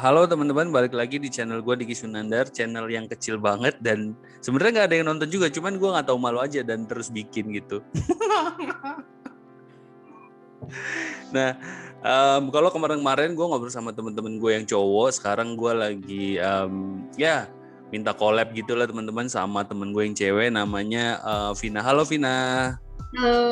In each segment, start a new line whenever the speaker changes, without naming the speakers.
Halo teman-teman, balik lagi di channel gue Diki Sunandar, channel yang kecil banget dan sebenarnya nggak ada yang nonton juga, cuman gue nggak tahu malu aja dan terus bikin gitu. Nah, kalau kemarin-kemarin gue ngobrol sama teman-teman gue yang cowok, sekarang gue lagi minta collab gitulah teman-teman sama temen gue yang cewek namanya Vina. Halo Vina.
Halo.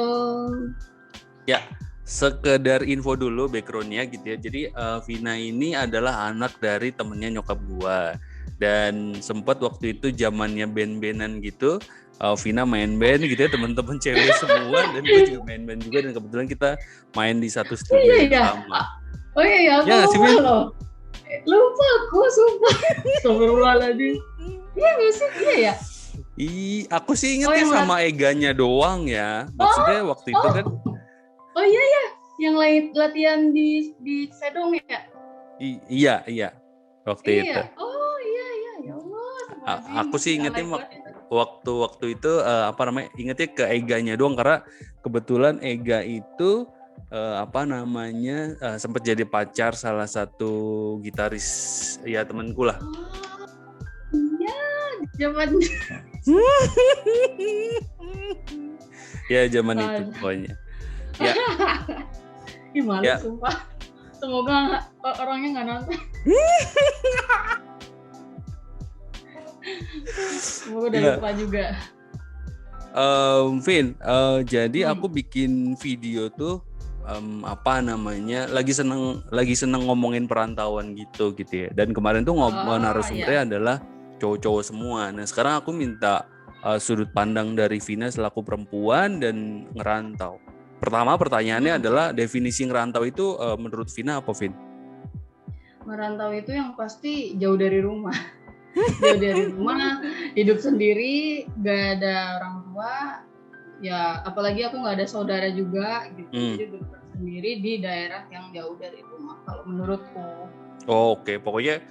Ya. Sekedar info dulu backgroundnya gitu ya. Jadi Vina ini adalah anak dari temennya nyokap gua. Dan sempat waktu itu zamannya band-bandan gitu, Vina main band gitu ya, teman-teman cewek semua dan gue juga main band juga dan kebetulan kita main di satu studio yang sama.
Oh iya, aku lupa loh. Lupa aku, sumpah. Astagfirullahaladzim. Iya gak sih? Iya ya?
Aku sih ingetnya sama Eganya doang ya. Maksudnya waktu itu kan.
Oh iya ya, yang latihan di Sedong ya?
Iya, waktu itu.
Oh iya, ya Allah.
Aku sih ingetnya waktu itu ingetnya ke Eganya doang karena kebetulan Ega itu sempat jadi pacar salah satu gitaris ya temanku lah.
Iya, zaman.
Ya zaman itu pokoknya. Ya.
Gimana sumpah. Semoga orangnya nggak nonton. Semoga udah lupa juga.
Vin, jadi aku bikin video tuh lagi seneng ngomongin perantauan gitu ya. Dan kemarin tuh narasumbernya adalah cowok-cowok semua. Nah sekarang aku minta sudut pandang dari Vina selaku perempuan dan ngerantau. Pertama pertanyaannya adalah definisi ngerantau itu menurut Vina apa, Vin?
Merantau itu yang pasti jauh dari rumah. Jauh dari rumah, hidup sendiri, gak ada orang tua, ya apalagi aku gak ada saudara juga gitu. Jadi berperan sendiri di daerah yang jauh dari rumah kalau menurutku.
Oke, pokoknya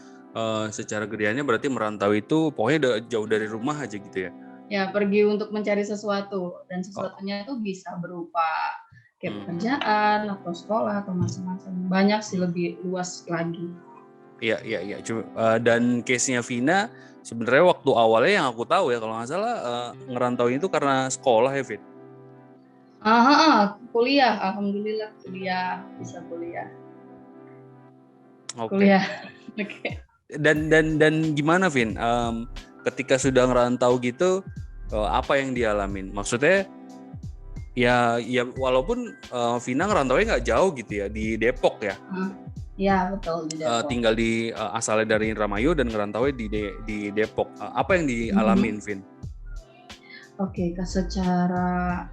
secara gedeannya berarti merantau itu pokoknya jauh dari rumah aja gitu ya?
Ya, pergi untuk mencari sesuatu dan sesuatunya itu bisa berupa kayak pekerjaan atau sekolah atau macam-macam. Banyak sih, lebih luas lagi.
Iya. Dan case-nya Vina sebenarnya waktu awalnya yang aku tahu ya kalau nggak salah ngerantau itu karena sekolah ya, Vin?
Kuliah, alhamdulillah bisa kuliah.
Okay.
Kuliah. Oke.
Dan gimana, Vin? Ketika sudah ngerantau gitu, apa yang dialamin? Maksudnya, ya walaupun Vina ngerantaunya nggak jauh gitu ya, di Depok ya?
Iya betul, di Depok.
Tinggal di asalnya dari Indramayu dan ngerantaunya di Depok. Apa yang dialamin, Vin?
Oke, secara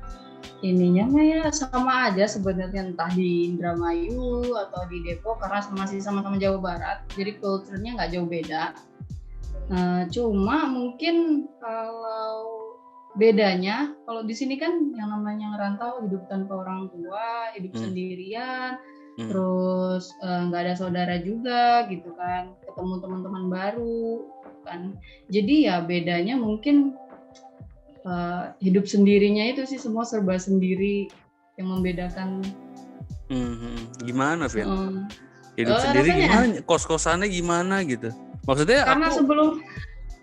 ininya mah ya sama aja sebenarnya, entah di Indramayu atau di Depok karena masih sama-sama Jawa Barat, jadi culture-nya nggak jauh beda. Cuma mungkin kalau bedanya, kalau di sini kan yang namanya ngerantau hidup tanpa orang tua, hidup sendirian, terus nggak ada saudara juga gitu kan, ketemu teman-teman baru kan. Jadi ya bedanya mungkin hidup sendirinya itu sih, semua serba sendiri yang membedakan.
Gimana, Vin? Hidup sendiri rasanya, gimana? Kos-kosannya gimana gitu? Maksudnya
karena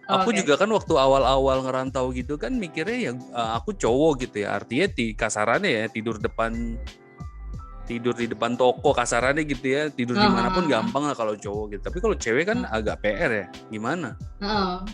aku juga kan waktu awal-awal ngerantau gitu kan mikirnya ya aku cowok gitu ya, artinya kasarannya ya tidur di depan toko kasarannya gitu ya, tidur dimanapun gampang lah kalau cowok gitu. Tapi kalau cewek kan agak PR ya, gimana?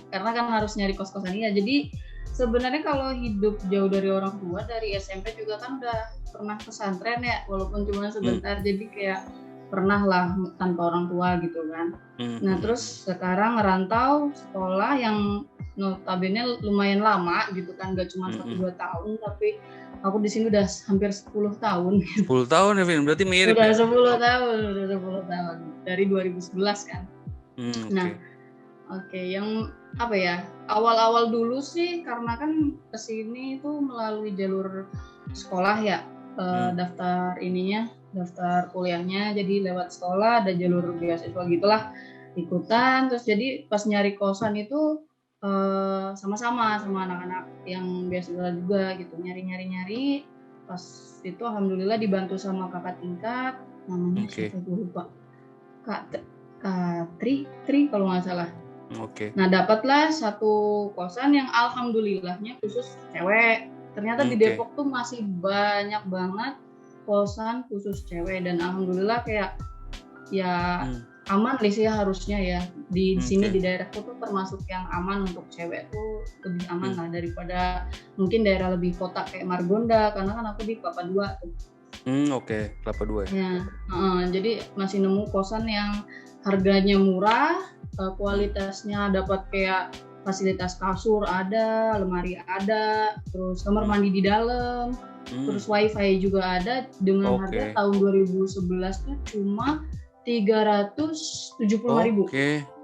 Karena kan harus nyari kos-kosan ya. Jadi sebenarnya kalau hidup jauh dari orang tua, dari SMP juga kan udah pernah pesantren ya, walaupun cuma sebentar. Jadi kayak pernah lah tanpa orang tua gitu kan. Nah terus sekarang ngerantau sekolah yang notabene lumayan lama gitu kan, gak cuma 1-2 tahun, tapi aku di sini udah hampir 10 tahun.
10 tahun ya, Vin? Berarti mirip
udah 10 tahun dari 2011 kan. Nah yang apa ya, awal-awal dulu sih karena kan kesini tuh melalui jalur sekolah ya, daftar kuliahnya, jadi lewat sekolah ada jalur beasiswa gitulah, ikutan. Terus jadi pas nyari kosan itu sama-sama sama anak-anak yang beasiswa juga gitu, nyari. Pas itu alhamdulillah dibantu sama kakak tingkat, namanya siapa gue lupa, Kak Tri kalau nggak salah.
Oke.
Nah, dapatlah satu kosan yang alhamdulillahnya khusus cewek. Ternyata di
Oke.
Depok tuh masih banyak banget kosan khusus cewek dan alhamdulillah kayak ya aman sih harusnya ya. Di sini di daerahku tuh termasuk yang aman untuk cewek tuh lebih aman lah daripada mungkin daerah lebih kota kayak Margonda karena kan aku di Kelapa II tuh.
Oke, Kelapa II
ya. Jadi masih nemu kosan yang harganya murah, kualitasnya dapat kayak fasilitas kasur ada, lemari ada, terus kamar mandi di dalam, terus wifi juga ada dengan harga tahun 2011 tuh cuma 375.000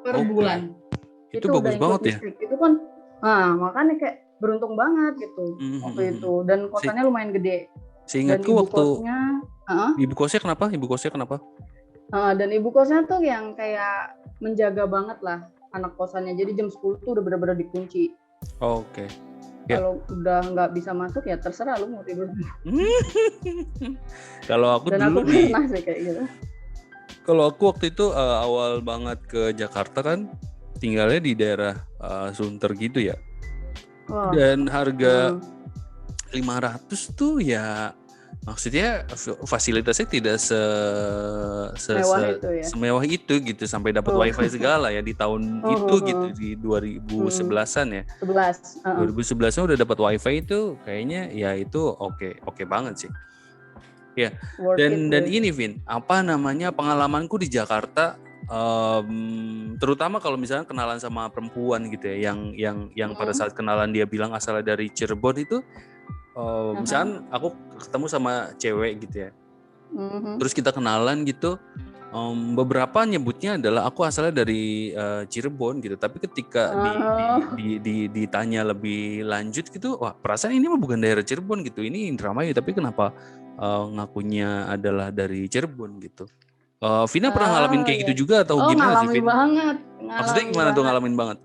per bulan.
Itu bagus
udah
banget ya.
listrik. Itu kan, makanya kayak beruntung banget gitu waktu itu. Dan kosannya lumayan gede.
Seingatku
dan
waktu ibu kosnya kenapa? Dan
ibu kosnya tuh yang kayak menjaga banget lah anak kosannya. Jadi jam 10 tuh udah benar-benar dikunci.
Oke.
Kalau udah nggak bisa masuk ya terserah lu mau tidur.
Kalau aku
dan
dulu
aku pernah sih kayak gitu.
Kalau aku waktu itu awal banget ke Jakarta kan tinggalnya di daerah Sunter gitu ya. Dan harga 500 tuh ya maksudnya fasilitasnya tidak semewah itu gitu sampai dapat wifi segala ya di tahun itu gitu di 2011-an ya. 2011-nya udah dapat wifi itu kayaknya ya itu oke banget sih. Ya. Dan ini Vin, apa namanya pengalamanku di Jakarta terutama kalau misalnya kenalan sama perempuan gitu ya yang pada saat kenalan dia bilang asalnya dari Cirebon itu misalkan aku ketemu sama cewek gitu ya. Terus kita kenalan gitu beberapa nyebutnya adalah aku asalnya dari Cirebon gitu, tapi ketika ditanya lebih lanjut gitu, wah perasaan ini mah bukan daerah Cirebon gitu, ini Indramayu, tapi kenapa ngakunya adalah dari Cirebon gitu. Vina pernah ngalamin kayak gitu juga atau gimana sih Vin?
Banget.
Maksudnya gimana tuh ngalamin banget?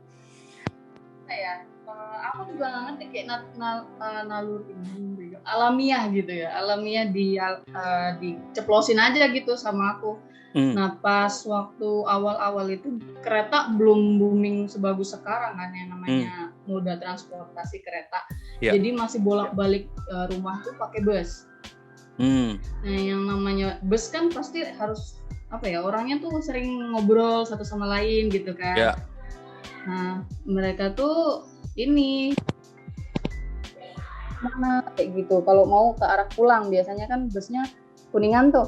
Aku juga nggak ngerti kayak naluri alamiah gitu ya, diceplosin aja gitu sama aku. Nah pas waktu awal-awal itu kereta belum booming sebagus sekarang kan yang namanya moda transportasi kereta. Jadi masih bolak-balik rumah tuh pakai bus. Nah yang namanya bus kan pasti harus orangnya tuh sering ngobrol satu sama lain gitu kan. Nah mereka tuh ini mana kayak gitu kalau mau ke arah pulang biasanya kan busnya Kuningan tuh.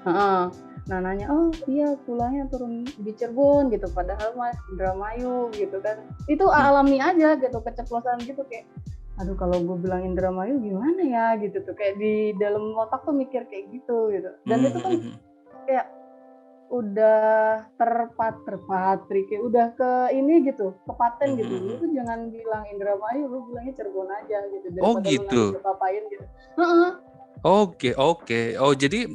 Nah nanya, oh iya pulangnya turun di Cirebon gitu, padahal mah Indramayu gitu kan. Itu alami aja gitu, keceplosan gitu kayak, aduh kalau gue bilang Indramayu gimana ya gitu tuh, kayak di dalam otak tuh mikir kayak gitu. Dan itu kan kayak udah terpatri kayak udah ke ini gitu, kepaten gitu. Lu tuh jangan bilang Indramayu, lu bilangnya Cirebon aja gitu daripada lu nanti diapa-apain gitu.
Oke. Oh jadi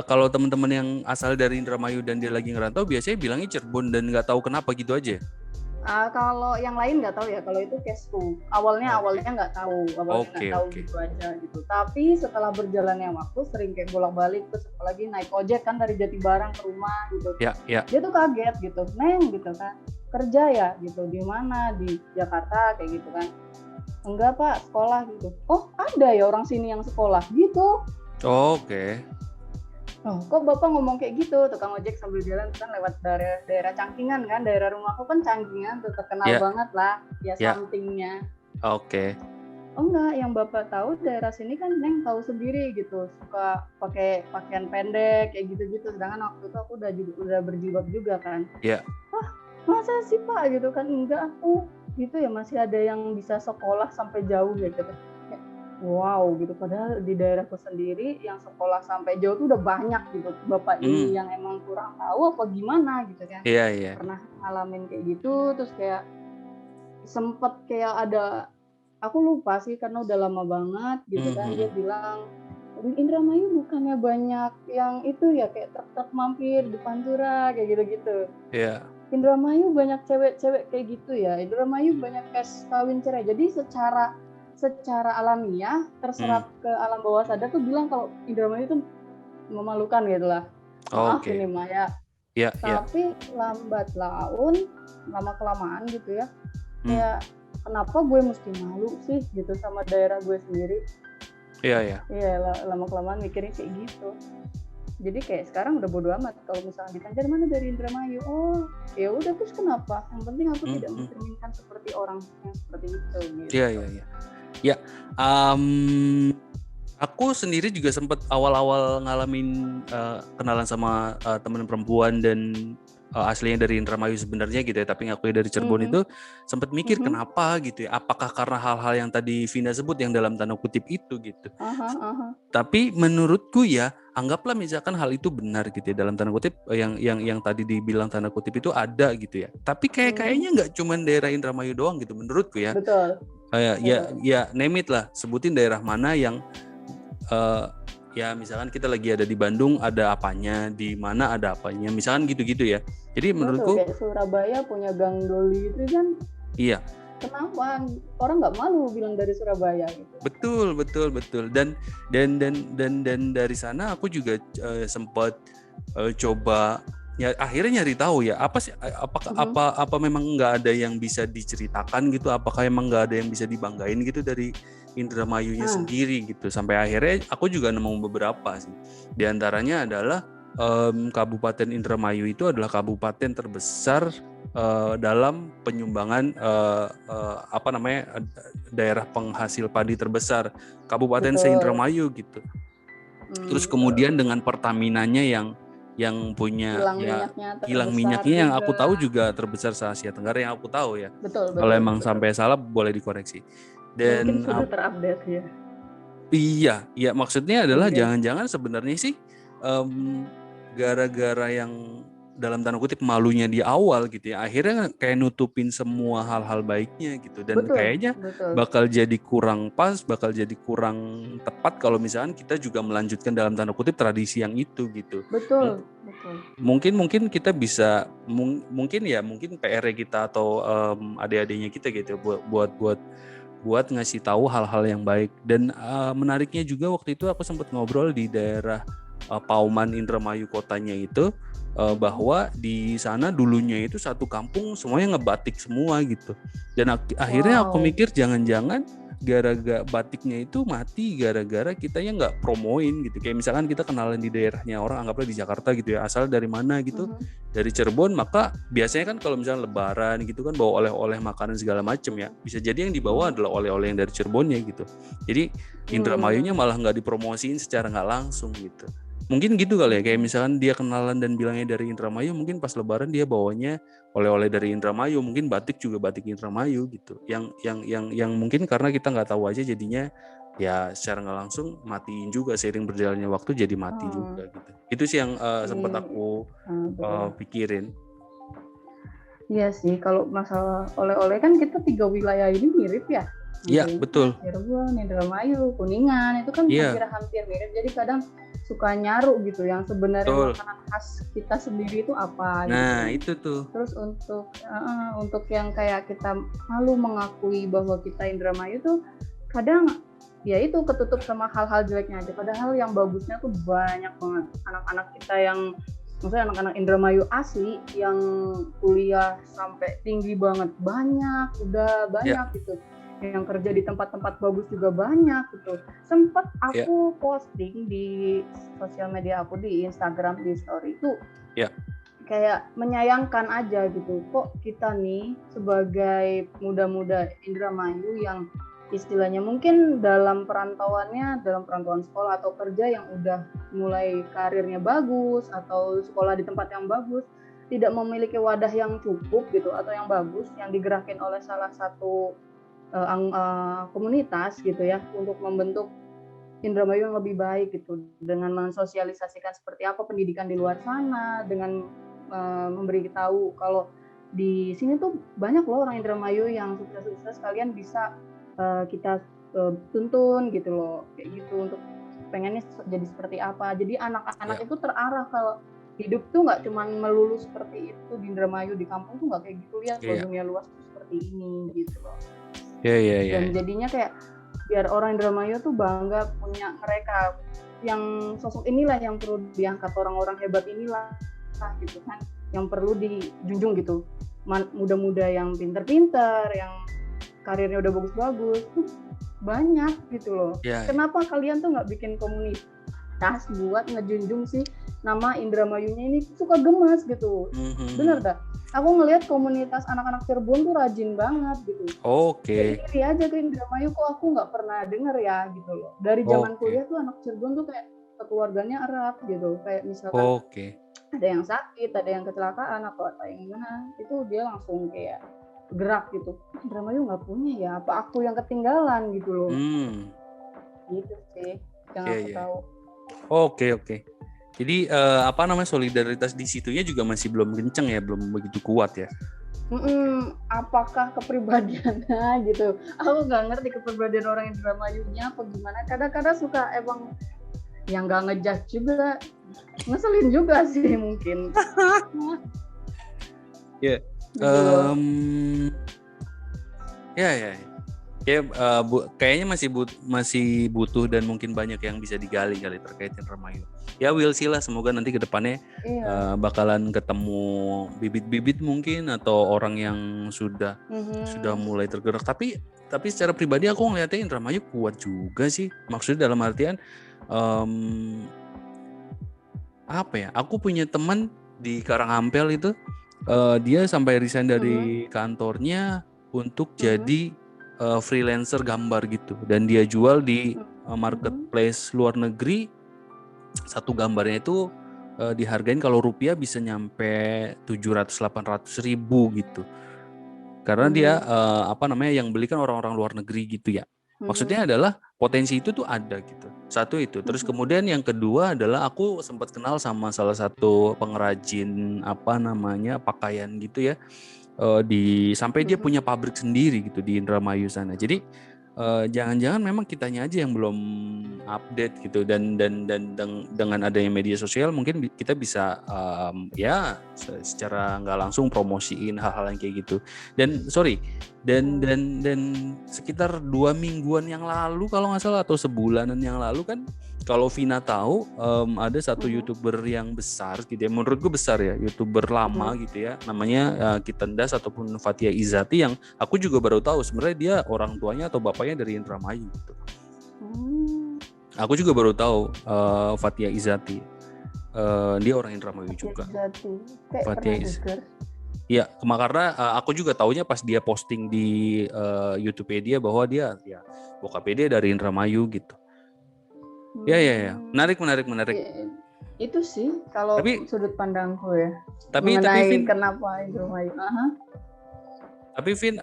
kalau teman-teman yang asal dari Indramayu dan dia lagi ngerantau biasanya bilangnya Cirebon dan nggak tahu kenapa gitu aja.
Kalau yang lain nggak tahu ya, kalau itu caseku awalnya nggak tahu, gitu aja gitu. Tapi setelah berjalannya waktu sering kayak bolak-balik, terus apalagi naik ojek kan dari Jatibarang ke rumah gitu. Dia tuh kaget gitu, Neng gitu kan, kerja ya gitu, di mana di Jakarta kayak gitu kan. Enggak Pak, sekolah gitu. Oh ada ya orang sini yang sekolah gitu.
Oke.
Oh, kok Bapak ngomong kayak gitu? Tukang ojek sambil jalan kan lewat daerah Cangkingan kan, daerah rumahku kan Cangkingan tuh terkenal banget lah, sampingnya.
Oke.
Oh enggak, yang Bapak tahu daerah sini kan Neng tahu sendiri gitu, suka pakai pakaian pendek kayak gitu-gitu. Sedangkan waktu itu aku udah berjilbab juga kan. Wah, masa sih Pak gitu kan? Enggak, aku gitu ya masih ada yang bisa sekolah sampai jauh gitu. Wow gitu, padahal di daerahku sendiri yang sekolah sampai jauh tuh udah banyak gitu. Bapak ini yang emang kurang tahu apa gimana gitu kan. Pernah ngalamin kayak gitu, terus kayak sempet kayak ada, aku lupa sih karena udah lama banget gitu kan. Dia bilang, Indramayu bukannya banyak yang itu ya, kayak truk-truk mampir di Pantura kayak gitu-gitu. Indramayu banyak cewek-cewek kayak gitu ya, Indramayu banyak kes kawin cerai. Jadi secara alamiah terserap ke alam bawah sadar tuh bilang kalau Indramayu itu memalukan gitu lah. maaf
Oke.
ini Maya.
Ya, ya.
Tapi lambat laun, lama kelamaan gitu ya,
Hmm.
kayak kenapa gue mesti malu sih gitu sama daerah gue sendiri.
Iya, ya.
Iya, lama kelamaan mikirnya kayak gitu. Jadi kayak sekarang udah bodo amat kalau misalnya ditanya dari mana, dari Indramayu. Oh, ya udah, terus kenapa? Yang penting aku tidak mencerminkan seperti orang yang seperti itu gitu.
Iya, iya, iya. Ya, aku sendiri juga sempat awal-awal ngalamin kenalan sama teman perempuan dan aslinya dari Indramayu sebenarnya gitu ya, tapi ngakunya dari Cirebon itu sempat mikir kenapa gitu ya, apakah karena hal-hal yang tadi Vina sebut yang dalam tanda kutip itu gitu. Tapi menurutku ya, anggaplah misalkan hal itu benar gitu ya, dalam tanda kutip yang tadi dibilang tanda kutip itu ada gitu ya. Tapi kayaknya nggak cuma daerah Indramayu doang gitu menurutku ya.
Betul.
Ya name it lah, sebutin daerah mana yang ya misalkan kita lagi ada di Bandung ada apanya, di mana ada apanya, misalkan gitu-gitu ya. Jadi menurutku
kayak Surabaya punya Gang Doli itu kan.
Iya.
Kenapa orang nggak malu bilang dari Surabaya gitu?
Betul. Dan dari sana aku juga sempat coba ya, akhirnya nyari tahu ya apa sih, apa memang nggak ada yang bisa diceritakan gitu, apakah emang nggak ada yang bisa dibanggain gitu dari Indramayunya sendiri gitu. Sampai akhirnya aku juga nemu beberapa sih. Di antaranya adalah Kabupaten Indramayu itu adalah kabupaten terbesar dalam penyumbangan daerah penghasil padi terbesar, Kabupaten se-Indramayu gitu. Terus kemudian dengan Pertaminanya yang punya kilang minyaknya yang aku tahu juga terbesar se-Asia Tenggara yang aku tahu ya. Kalau emang sampai salah boleh dikoreksi. Dan
mungkin sudah terupdate ya.
Iya, maksudnya adalah jangan-jangan sebenarnya sih gara-gara yang dalam tanda kutip malunya di awal gitu ya, akhirnya kayak nutupin semua hal-hal baiknya gitu, dan kayaknya bakal jadi kurang pas, bakal jadi kurang tepat kalau misalkan kita juga melanjutkan dalam tanda kutip tradisi yang itu gitu.
Betul.
Mungkin kita bisa mungkin PR kita atau adik-adiknya kita gitu buat ngasih tahu hal-hal yang baik. Dan menariknya juga waktu itu aku sempat ngobrol di daerah Pauman Indramayu kotanya itu, bahwa di sana dulunya itu satu kampung semuanya ngebatik semua gitu. Dan akhirnya aku mikir jangan-jangan gara-gara batiknya itu mati gara-gara kitanya nggak promoin gitu. Kayak misalkan kita kenalan di daerahnya orang, anggaplah di Jakarta gitu ya, asal dari mana gitu, dari Cirebon, maka biasanya kan kalau misalnya lebaran gitu kan bawa oleh-oleh makanan segala macem ya, bisa jadi yang dibawa adalah oleh-oleh yang dari Cirebonnya gitu. Jadi Indramayunya malah nggak dipromosiin secara nggak langsung gitu. Mungkin gitu kali ya, kayak misalkan dia kenalan dan bilangnya dari Indramayu, mungkin pas lebaran dia bawanya oleh-oleh dari Indramayu, mungkin batik juga batik Indramayu gitu. Yang mungkin karena kita nggak tahu aja jadinya ya secara nggak langsung matiin juga, seiring berjalannya waktu jadi mati juga gitu. Itu sih yang sempat aku pikirin.
Iya sih, kalau masalah oleh-oleh kan kita 3 wilayah ini mirip ya.
Iya, betul.
Cirebon, Indramayu, Kuningan itu kan hampir mirip. Jadi kadang suka nyaru gitu yang sebenarnya makanan khas kita sendiri itu apa.
Nah
gitu.
Itu tuh.
Terus untuk yang kayak kita malu mengakui bahwa kita Indramayu tuh kadang ya itu ketutup sama hal-hal jeleknya aja. Padahal yang bagusnya tuh banyak banget. Anak-anak kita yang, maksudnya anak-anak Indramayu asli yang kuliah sampai tinggi banget udah banyak gitu. Yang kerja di tempat-tempat bagus juga banyak gitu. Sempat aku posting di sosial media aku, di Instagram, di story itu kayak menyayangkan aja gitu, kok kita nih sebagai muda-muda Indramayu yang istilahnya mungkin dalam perantauan sekolah atau kerja yang udah mulai karirnya bagus atau sekolah di tempat yang bagus, tidak memiliki wadah yang cukup gitu atau yang bagus yang digerakkan oleh salah satu komunitas gitu ya untuk membentuk Indramayu yang lebih baik gitu, dengan mensosialisasikan seperti apa pendidikan di luar sana, dengan memberi tahu kalau di sini tuh banyak loh orang Indramayu yang sukses-sukses, kalian bisa kita tuntun gitu loh, kayak gitu, untuk pengennya jadi seperti apa. Jadi anak-anak itu terarah kalau hidup tuh nggak cuma melulu seperti itu di Indramayu, di kampung tuh nggak kayak gitu, lihat dunia luas tuh seperti ini gitu loh. Dan jadinya kayak biar orang Indramayu tuh bangga punya mereka yang sosok inilah yang perlu diangkat, orang-orang hebat inilah gitu kan, yang perlu dijunjung gitu. Muda-muda yang pinter-pinter, yang karirnya udah bagus-bagus, banyak gitu loh.
Ya,
Kenapa kalian tuh nggak bikin komunitas buat ngejunjung sih nama Indramayunya ini? Suka gemas gitu. Bener dah. Aku ngelihat komunitas anak-anak Cirebon tuh rajin banget gitu.
Oke.
Iri aja ke Indramayu, kok aku nggak pernah denger ya gitu loh. Dari zaman kuliah tuh anak Cirebon tuh kayak keluarganya erat gitu. Kayak misalkan ada yang sakit, ada yang kecelakaan atau apa yang gimana, itu dia langsung kayak gerak gitu. Indramayu nggak punya ya, apa aku yang ketinggalan gitu loh. Gitu sih yang aku tahu.
Oke. Jadi solidaritas di situnya juga masih belum kenceng ya, belum begitu kuat ya.
Apakah kepribadiannya gitu? Aku nggak ngerti kepribadian orang Indramayunya apa gimana. Kadang-kadang suka emang yang nggak ngejudge juga, ngeselin juga sih mungkin.
Ya. Kayaknya masih butuh dan mungkin banyak yang bisa digali kali terkait Indramayu. Ya we'll see lah, semoga nanti ke depannya bakalan ketemu bibit-bibit mungkin atau orang yang sudah mulai tergerak. Tapi secara pribadi aku ngeliatnya Indramayu kuat juga sih. Maksudnya dalam artian aku punya teman di Karangampel itu, dia sampai resign dari kantornya untuk jadi freelancer gambar gitu, dan dia jual di marketplace luar negeri. Satu gambarnya itu dihargain kalau rupiah bisa nyampe 700-800 ribu gitu, karena dia yang beli kan orang-orang luar negeri gitu ya. Maksudnya adalah potensi itu tuh ada gitu. Satu itu. Terus kemudian yang kedua adalah aku sempat kenal sama salah satu pengrajin pakaian gitu ya. Sampai dia punya pabrik sendiri gitu di Indramayu sana. Jadi jangan-jangan memang kitanya aja yang belum update gitu, dan dengan adanya media sosial mungkin kita bisa secara nggak langsung promosiin hal-hal yang kayak gitu. Dan sekitar 2 mingguan yang lalu kalau nggak salah, atau sebulanan yang lalu kan, kalau Vina tahu ada satu YouTuber yang besar gitu ya, menurut gue besar ya, YouTuber lama gitu ya, namanya Kitendas ataupun Fathia Izati, yang aku juga baru tahu sebenarnya dia orang tuanya atau bapaknya dari Indramayu gitu. Aku juga baru tahu Fathia Izati, dia orang Indramayu juga. Fathia Izati. Ya, karena aku juga taunya pas dia posting di YouTube dia bahwa dia ya bokapnya dia dari Indramayu gitu. Ya. Menarik.
Itu sih kalau sudut pandangku ya.
Tapi
Vin, kenapa Indramayu?
Tapi Vin,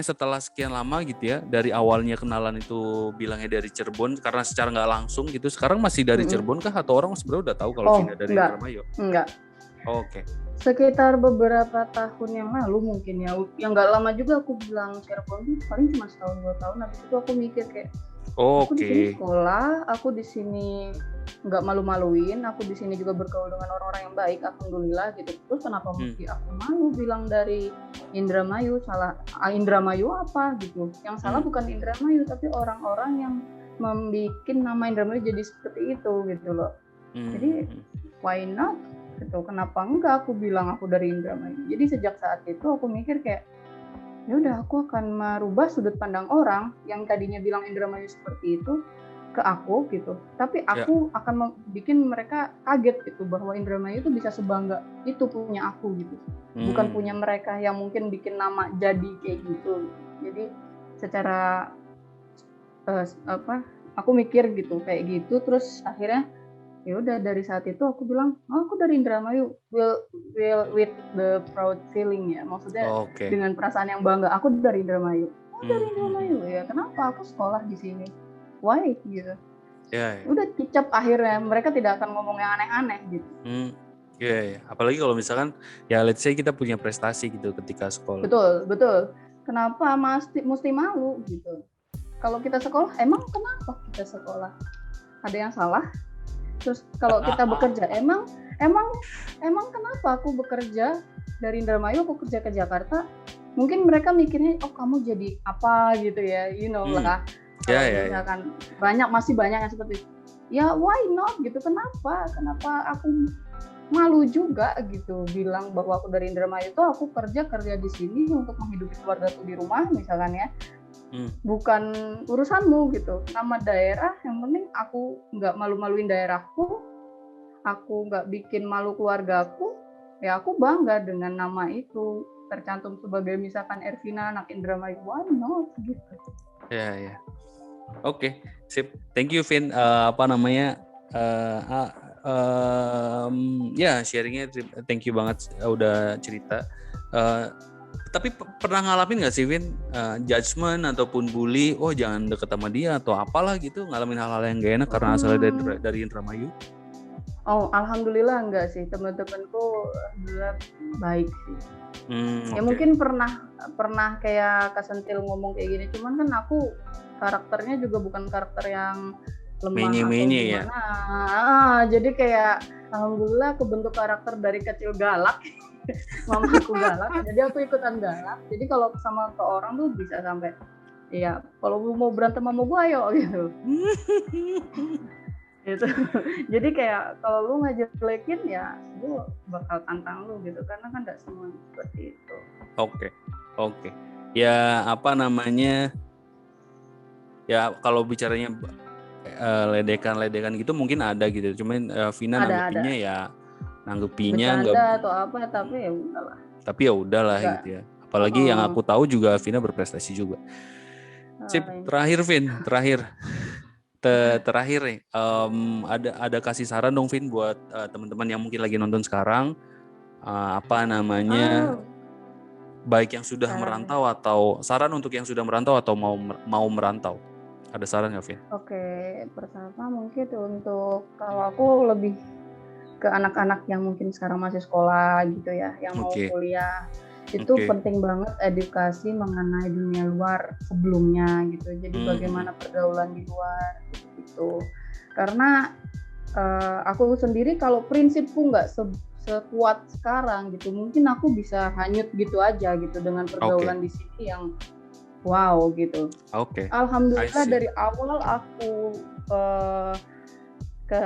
setelah sekian lama gitu ya, dari awalnya kenalan itu bilangnya dari Cirebon karena secara nggak langsung gitu, sekarang masih dari Cirebon kah, atau orang sebenarnya udah tahu kalau Vina dari Indramayu?
Enggak.
Oke.
Sekitar beberapa tahun yang lalu mungkin ya, yang nggak lama juga aku bilang Cirebon tuh paling cuma 1-2 tahun. Habis itu aku mikir kayak, aku di sini sekolah, aku di sini nggak malu-maluin, aku di sini juga bergaul dengan orang-orang yang baik, alhamdulillah gitu. Terus kenapa mesti aku malu bilang dari Indramayu? Indramayu apa gitu? Yang salah bukan Indramayu, tapi orang-orang yang membuat nama Indramayu jadi seperti itu gitu loh. Jadi why not? Gitu. Kenapa enggak aku bilang aku dari Indramayu? Jadi sejak saat itu aku mikir kayak, ya udah, aku akan merubah sudut pandang orang yang tadinya bilang Indramayu seperti itu ke aku gitu. Tapi aku akan bikin mereka kaget gitu, bahwa Indramayu itu bisa sebangga itu punya aku gitu. Bukan punya mereka yang mungkin bikin nama jadi kayak gitu. Jadi secara aku mikir gitu kayak gitu, terus akhirnya ya udah, dari saat itu aku bilang, aku dari Indramayu, will with the proud feeling ya, maksudnya dengan perasaan yang bangga, aku dari Indramayu. Dari Indramayu ya, kenapa? Aku sekolah di sini, why gitu. Udah kicap, akhirnya mereka tidak akan ngomong yang aneh-aneh gitu.
Apalagi kalau misalkan ya let's say kita punya prestasi gitu ketika sekolah.
Betul. Kenapa mesti malu gitu? Kalau kita sekolah, emang kenapa kita sekolah? Ada yang salah? Terus kalau kita bekerja, emang kenapa aku bekerja dari Indramayu, aku kerja ke Jakarta? Mungkin mereka mikirnya, oh kamu jadi apa gitu ya, lah. Kalau
Ya.
misalkan masih banyak yang seperti itu. Ya why not gitu, kenapa aku malu juga gitu bilang bahwa aku dari Indramayu itu aku kerja di sini untuk menghidupi keluarga tuh di rumah misalkan ya. Bukan urusanmu gitu. Nama daerah yang penting aku nggak malu-maluin daerahku, aku nggak bikin malu keluargaku, ya aku bangga dengan nama itu tercantum sebagai misalkan Ervina anak Indramayu, why not gitu.
Ya. Oke, sip. Thank you, Vin. Sharingnya thank you banget udah cerita. Tapi pernah ngalamin nggak sih, Vin, judgement ataupun bully? Oh, jangan deket sama dia atau apalah gitu, ngalamin hal-hal yang gak enak karena asalnya dari Indramayu?
Oh, alhamdulillah enggak sih, teman-temanku alhamdulillah baik sih. Ya mungkin pernah kayak kesentil ngomong kayak gini, cuman kan aku karakternya juga bukan karakter yang lemah atau gimana. Jadi kayak alhamdulillah kebentuk karakter dari kecil galak. Mamaku galak, jadi aku ikutan galak. Jadi kalau sama ke orang tuh bisa sampai ya kalau mau berantem sama gue ayo gitu. Gitu. Jadi kayak kalau lu ngejelekin ya gue bakal tantang lu gitu, karena kan gak semua seperti itu.
Oke. Ya ya kalau bicaranya ledekan gitu mungkin ada gitu, cuman Vina nanggepinnya
bercanda atau apa, tapi ya udahlah.
Tapi ya udahlah gitu ya. Apalagi yang aku tahu juga Vina berprestasi juga. Sip, terakhir Vin, terakhir nih, ada kasih saran dong Vin buat teman-teman yang mungkin lagi nonton sekarang, baik yang sudah merantau atau saran untuk yang sudah merantau atau mau merantau. Ada saran nggak, Vin?
Oke, pertama mungkin untuk kalau aku lebih ke anak-anak yang mungkin sekarang masih sekolah gitu ya, yang mau kuliah. Itu penting banget edukasi mengenai dunia luar sebelumnya gitu. Jadi bagaimana pergaulan di luar gitu. Karena aku sendiri kalau prinsipku nggak sekuat sekarang gitu, mungkin aku bisa hanyut gitu aja gitu dengan pergaulan di sini yang wow gitu. Alhamdulillah dari awal aku ke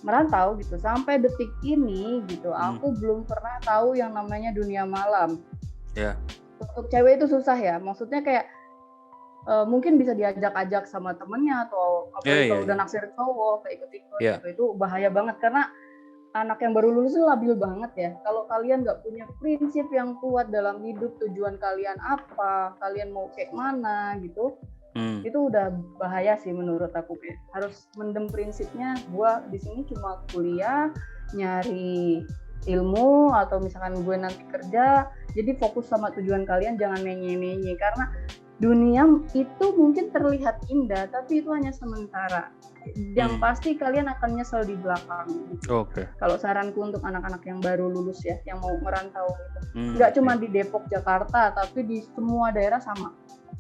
merantau gitu sampai detik ini gitu, aku belum pernah tahu yang namanya dunia malam. Untuk cewek itu susah ya, maksudnya kayak mungkin bisa diajak-ajak sama temennya atau apalagi kalau udah naksir cowok kayak ikut-ikut gitu, itu bahaya banget karena anak yang baru lulus itu labil banget ya. Kalau kalian nggak punya prinsip yang kuat dalam hidup, tujuan kalian apa, kalian mau kayak mana gitu, itu udah bahaya sih menurut aku. Harus mendem prinsipnya, gua di sini cuma kuliah, nyari ilmu, atau misalkan gue nanti kerja, jadi fokus sama tujuan kalian, jangan menye-menye, karena dunia itu mungkin terlihat indah tapi itu hanya sementara. Yang pasti kalian akan nyesel di belakang gitu. Kalau saranku untuk anak-anak yang baru lulus ya, yang mau merantau gitu, nggak cuma di Depok, Jakarta, tapi di semua daerah sama,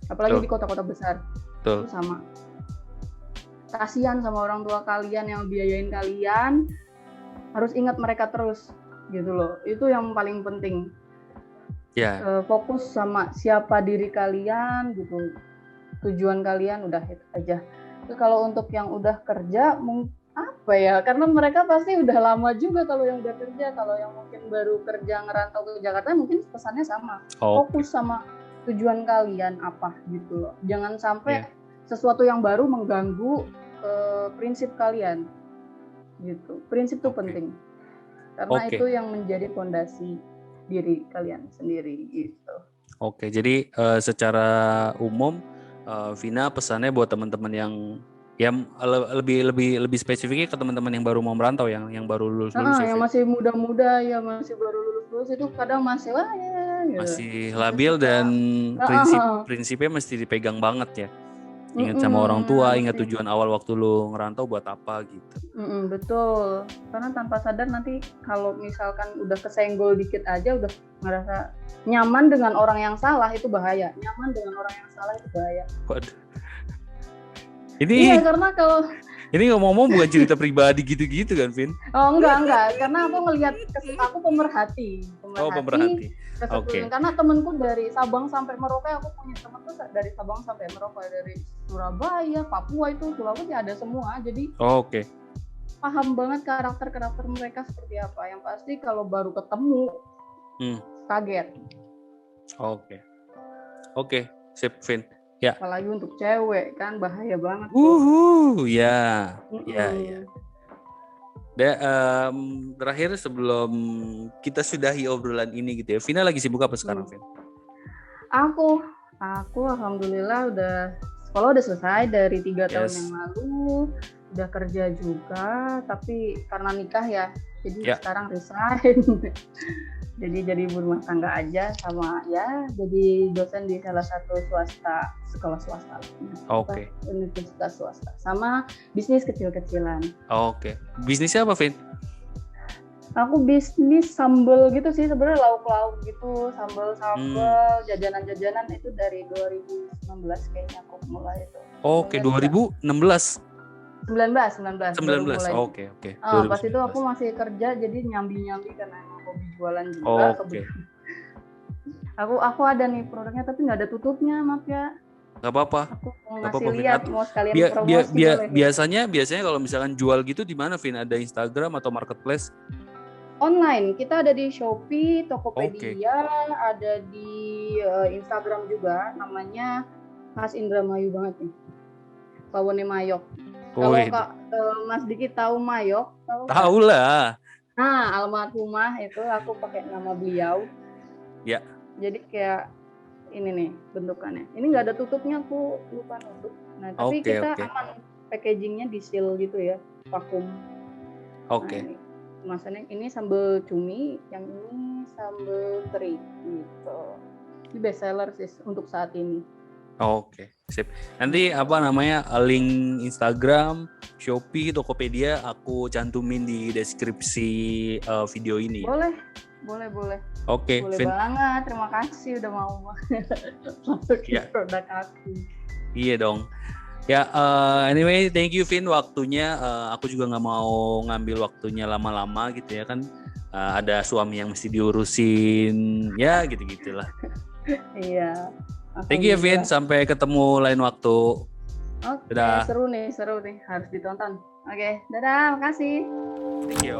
apalagi di kota-kota besar itu sama. Kasihan sama orang tua kalian yang biayain kalian, harus ingat mereka terus gitu loh, itu yang paling penting. Fokus sama siapa diri kalian gitu, tujuan kalian, udah itu aja. Terus kalau untuk yang udah kerja apa ya, karena mereka pasti udah lama juga kalau yang udah kerja. Kalau yang mungkin baru kerja ngerantau ke Jakarta mungkin pesannya sama, fokus sama tujuan kalian apa gitu loh, jangan sampai sesuatu yang baru mengganggu prinsip kalian gitu. Prinsip itu penting karena itu yang menjadi fondasi diri kalian sendiri gitu.
Jadi secara umum Vina pesannya buat teman-teman yang lebih spesifiknya ke teman-teman yang baru mau merantau, yang baru lulus
yang masih muda-muda ya, masih baru lulus itu kadang masih gitu.
Masih labil dan prinsipnya mesti dipegang banget ya. Ingat sama orang tua, ingat tujuan awal waktu lu ngerantau buat apa gitu.
Betul, karena tanpa sadar nanti kalau misalkan udah kesenggol dikit aja udah ngerasa nyaman dengan orang yang salah, itu bahaya. Nyaman dengan orang yang salah itu bahaya.
Waduh. Ini
karena kalau
ini ngomong-ngomong bukan cerita pribadi gitu-gitu kan, Vin?
Oh enggak, karena aku ngelihat, aku pemerhati
pemerhati. Oke.
Karena temenku dari Sabang sampai Merauke, aku punya temen tuh dari Sabang sampai Merauke, dari Surabaya, Papua itu Sulawesi ada semua. Jadi
Oke.
paham banget karakter mereka seperti apa. Yang pasti kalau baru ketemu kaget.
Oke, sip, Vin. Ya.
Apalagi untuk cewek kan bahaya banget.
Ya. Terakhir sebelum kita sudahi obrolan ini gitu ya, Vina lagi sibuk apa sekarang, Vin?
Aku alhamdulillah sekolah udah selesai dari 3 tahun yang lalu, udah kerja juga, tapi karena nikah ya, jadi sekarang resign. jadi ibu rumah tangga aja, sama ya jadi dosen di salah satu sekolah swasta. Universitas swasta, sama bisnis kecil-kecilan.
Oke. Bisnisnya apa, Vin?
Aku bisnis sambal gitu sih, sebenarnya lauk-lauk gitu, sambal jajanan-jajanan itu dari 2019 kayaknya aku mulai itu.
Oke, 2016.
19.
Oke.
Pas itu aku masih kerja, jadi nyambi karena emang hobi jualan juga. Aku ada nih produknya tapi nggak ada tutupnya, maaf ya.
Gak apa-apa.
Aku mau ngasih lihat, mau sekalian promosi.
Biasanya kalau misalkan jual gitu di mana, Vin? Ada Instagram atau marketplace?
Online, kita ada di Shopee, Tokopedia, ada di Instagram juga, namanya khas Indramayu banget nih, Pawone Mayok. Kalau Mas Diki tahu Mayok?
Tahu lah.
Nah, almarhumah itu aku pakai nama beliau.
Ya.
Jadi kayak ini nih bentukannya. Ini nggak ada tutupnya, aku lupa nutup. Nah, tapi kita aman, packagingnya di seal gitu ya, vakum. Nah, kemasannya ini sambal cumi, yang ini sambal teri gitu. Ini best seller sih untuk saat ini.
Oke, sip. Nanti link Instagram, Shopee, Tokopedia aku cantumin di deskripsi video ini.
Boleh.
Oke,
boleh banget. Terima kasih udah mau masuk produk aku.
Iya dong. Ya, anyway, thank you Vin waktunya. Aku juga nggak mau ngambil waktunya lama-lama gitu ya kan. Ada suami yang mesti diurusin, ya gitu-gitulah.
Iya.
Thank you Vin, sampai ketemu lain waktu.
Oke, seru nih, harus ditonton. Oke, dadah, makasih.
Thank you.